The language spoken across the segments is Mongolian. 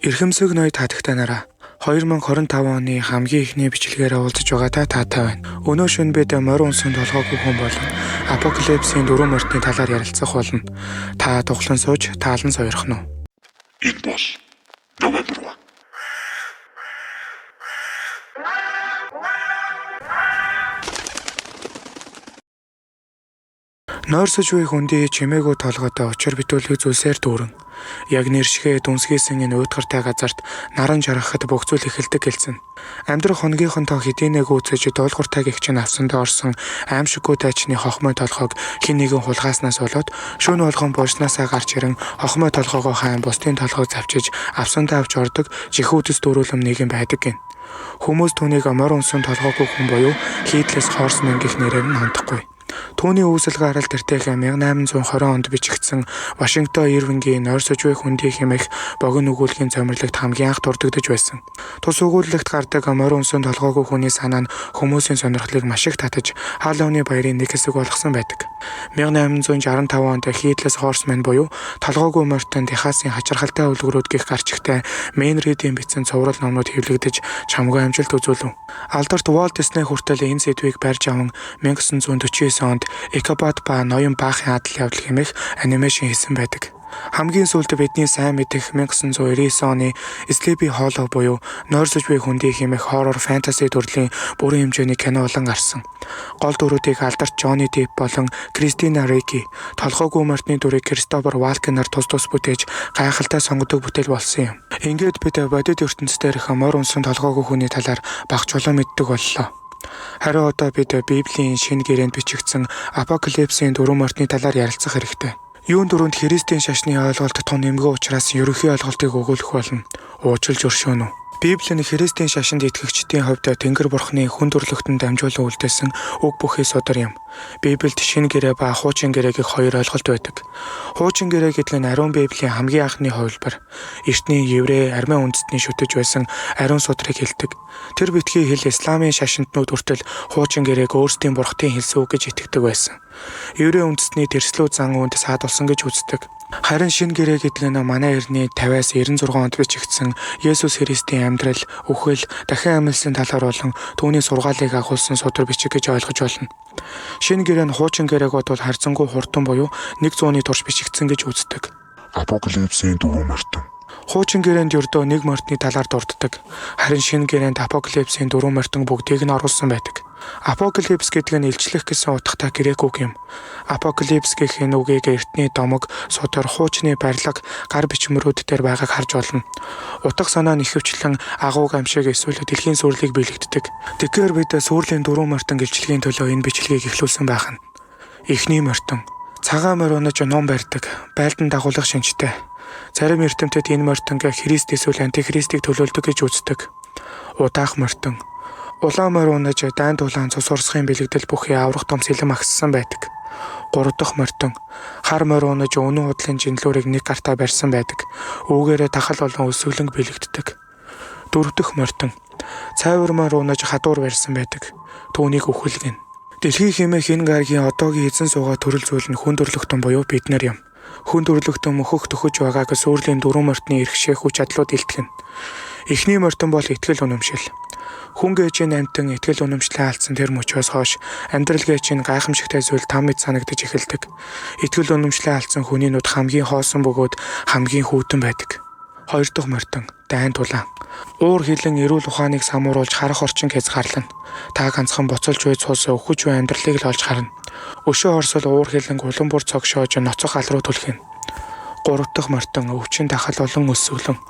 Эрхэмсэг ноёд хатагтанараа 2025 оны хамгийн ихний бичлэгээр уулзаж байгаа таатай байна. Өнөө шөнө бид морин унсанд толгойгүй хүн болон апокалипсийн дөрвөн мортны талаар ярилцах болно. Та тухлан сууж, таалан сойрох нь. Энэ бол Новембер. Нойрсож буй хүндий чимээгүй толгойтой учир битүүлэг зүйлсээр дүүрэн. Яг нэршгэ дүнсгийсэн энэ уйтгартай газарт наран жаргахад бүх зүйл эхэлдэг гэлцэн. Амьдрах хоногийнхон тоо хэдийнэ гүйцэж дуулууртайг их чинь авсандаа орсон аимшиггүй тайчны хохмой толгойг хин нэгэн хулгааснаас болоод шөнө болгон бууснасаа гарч ирэн хохмой толгойгоо хаан бусдын толгойг завчиж авсандаа авч ордог жихүүдэс дөрүүлэм нэгэн байдаг гин. Хүмүүс түүнийг морин унсан толгойгүй хүн буюу Headless Horseman гэх нэрээр нь хандахгүй. Түүний үүсэл гарал тэртээ 1820 онд бичигдсэн Вашингтон Ирвингийн нойрсож буй хүндий хэмээх богино өгүүлгийн зомирлогт хамгийн анх дурддагдж байсан. Тус өгүүлэлт гардаг морин унсан толгойгүй хүний санаа нь хүмүүсийн сонирхлыг маш их татаж Халлоуны баярын нэг хэсэг болгосон байдаг. 1865 онд Headless Horseman буюу толгойгүй морьтон Техасын хачирхалтай үлгэрүүд гих гарчигтай Мэйн Ридийн бичсэн цуврал номнууд хэвлэгдэж чамгүй амжилт үзүүлв. Алдарт Walt Disney хүртэл энэ сэдвийг барьж аван 1949 онд Ichabod ба ноён баахын адал явдал хэмээх анимашн хийсэн байдаг. Хамгийн сүүлд бидний сайн мэдэх 1999 оны Sleepy Hollow буюу нойрсож буй хүндий хэмээх хоррор фэнтези төрлийн бүрэн хэмжээний кино болон гарсан. Гол дүрүүдийг алдарт Johnny Depp болон Christina Ricci, толгойгүй морьтны дүрийг Christopher Walken-аар тус бүтээж гайхалтай сонгодог бүтээл болсон юм. Ингээд бид бодит ертөнцийн дээрх морин унсан толгойгүй хүний талаар багц чулуу мэддэг боллоо. Харин одоо бид Библийн шинэ гэрээнд бичигдсэн апокалипсийн дөрвөн мортны талаар ярилцах хэрэгтэй. Юун дөрөнд Христийн шашны ойлголт тун нэмгэн учраас ерөнхий ойлголтыг өгүүлэх болно. Уучлж өршөөнө. Библи нь Христийн шашинд итгэгчдийн хувьд Тэнгэр бурхны хүн төрлөختөнд дамжуулан үлдээсэн үг бүхий судар юм. Библиэд шинэ гэрээ ба хуучин гэрээгийн хоёр ойлголт байдаг. Хуучин гэрээ гэдэг нь ариун Библийн хамгийн анхны хувилбар. Эртний еврей, армян үндэстний шүтэж байсан ариун судрыг хэлдэг. Тэр битгий хэл исламын шашинтнууд хүртэл хуучин гэрээг өөрсдийн бурхтын хэлсэн үг гэж итгэдэг байсан. Еврей үндэстний тэрслүү зан үүнд саадулсан гэж үздэг. Харин шинэ гэрээ гэдэг нь манай эртний 50-аас 96 онд бичигдсэн Есүс Христийн амьдрал, үхэл, дахин амьлсан талаар болон түүний сургаалыг агуулсан судар бичиг гэж ойлгож болно. Шинэ гэрээ нь хуучин гэрээг бодвол харьцангуй хурдан буюу 100-ны турш бичигдсэн гэж үздэг. Апокалипсийн дөрвөн мортон. Хуучин гэрээнд ердөө нэг мортны талаар дурддаг. Харин шинэ гэрээнд апокалипсийн дөрвөн мортон бүгдийг нь оруулсан байдаг. Апокалипс гэдэг нь илчлэх гэсэн утгатай грек үг юм. Апокалипс гэх энэ үгийг эртний домог, судар, хуучны барилга, гар бичмэрүүд дээр байгааг харж болно. Утга санаа нь ихэвчлэн агуу гамшиг эсвэл дэлхийн сүрлийг биелэгддэг. Тэгэхээр бид сүрлийн дөрвөн мортон гэлчлэгийн төлөө энэ бичлэгийг эхлүүлсэн байх нь. Эхний мортон. Цагаан морь унаж ном барьдаг, байлдан дагуулах шинжтэй. Зарим эрдэмтэд энэ мортонг Христ эсвэл Антихристийг төлөөлдөг гэж үздэг. Удаах мортон. Улаан морь унаж дайн дулаан цус урсгын бэлэгдэл бүхий аврах том сэлэм агссан байдаг. 3 дахь мортон. Хар морь унаж өнөө худлын жинлүүрийг нэг гартаа барьсан байдаг. Үүгээрээ тахал болон өсвөлөнг бэлэгддэг. 4 дахь мортон. Цайвар морь унаж хадуур барьсан байдаг. Түүнийг үхэлгэн. Дэлхий хэмээх энэ гаргийн одоогийн эзэн суугаа төрөл зүйл нь хүн төрлөختөн буюу бид нар юм. Хүн төрлөختөн мөхөх төхөж байгааг сүрлийн дөрвөн мортны эрхшээх хүч чадлууд илтгэн. Эхний мортон бол итгэл үнэмшил. Хүн гээжийн амьтан итгэл үнэмшлээ алдсан тэр мөчөөс хойш амьдрал гээжийн гайхамшигтай зүйл там мэд санагдаж эхэлдэг. Итгэл үнэмшлээ алдсан хүний нүд хамгийн хоосон бөгөөд хамгийн хүйтэн байдаг. 2 дахь мортон. Дайн тулаан. Уур хилэн эрүүл ухааныг самууруулж харах орчин хязгаарлана. Та ганцхан боцолж буй цус өхөж буй амьдралыг л олж харна. Өшөө хорсол уур хилэн улам бүр цогшоож ноцох ал руу түлхэнэ. 3 дахь мортон. Өвчин тахал болон өсвөлэн.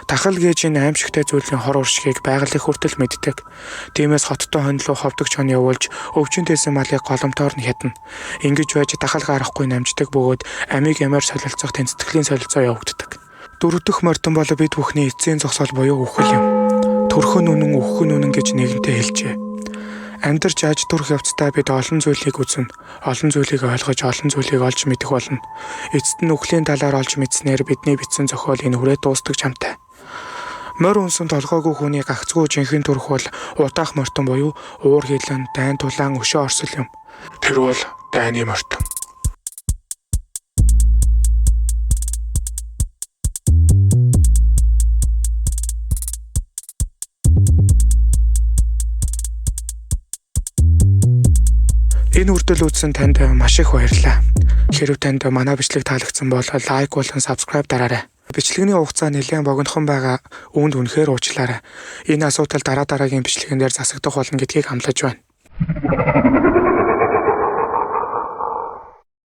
Тахал гэж энэ аимшигтай зүйлийн хор уршгийг байгаль хүртэл мэддэг. Тиймээс хоттой хонь руу ховдогч хон явуулж өвчин тэсэн малыг голомтоор нь хядна. Ингэж байж тахал гарахгүй намждаг бөгөөд амийг ямар солилцох тэнцэтгэлийн солилцоо явагддаг. 4 дахь мортон бол бид бүхний эцсийн зогсоол буюу үхэл юм. Төрхөн үнэн, үххэн үнэн гэж нэгэнтээ хэлжээ. Амьдарч аж төрөх явцдаа бид олон зүйлийг үзнэ. Олон зүйлийг ойлгож, олон зүйлийг олж мэдэх болно. Эцэст нь үхлийн талаар олж мэдснээр бидний бичсэн зохиол энэ хүрээ дуустдаг чамтай. Морь унсан толгойгүй хүний гагцгүй жинхэнэ төрх бол удаах мортон буюу уур хилэн, дайн тулаан, өшөө орсол юм. Тэр бол дайны мортон. Энэ үрдэл үзсэн танд маш их баярлалаа. Хэрвээ танд манай бичлэг таалагдсан бол лайк болон subscribe дараарай. Бичлэгний хугацаа нэлээд богинохон байгаа. Үүнд үнэхээр уучлаарай. Энэ асуудал дараа дараагийн бичлэгэн дээр засагдах болно гэдгийг амлаж байна.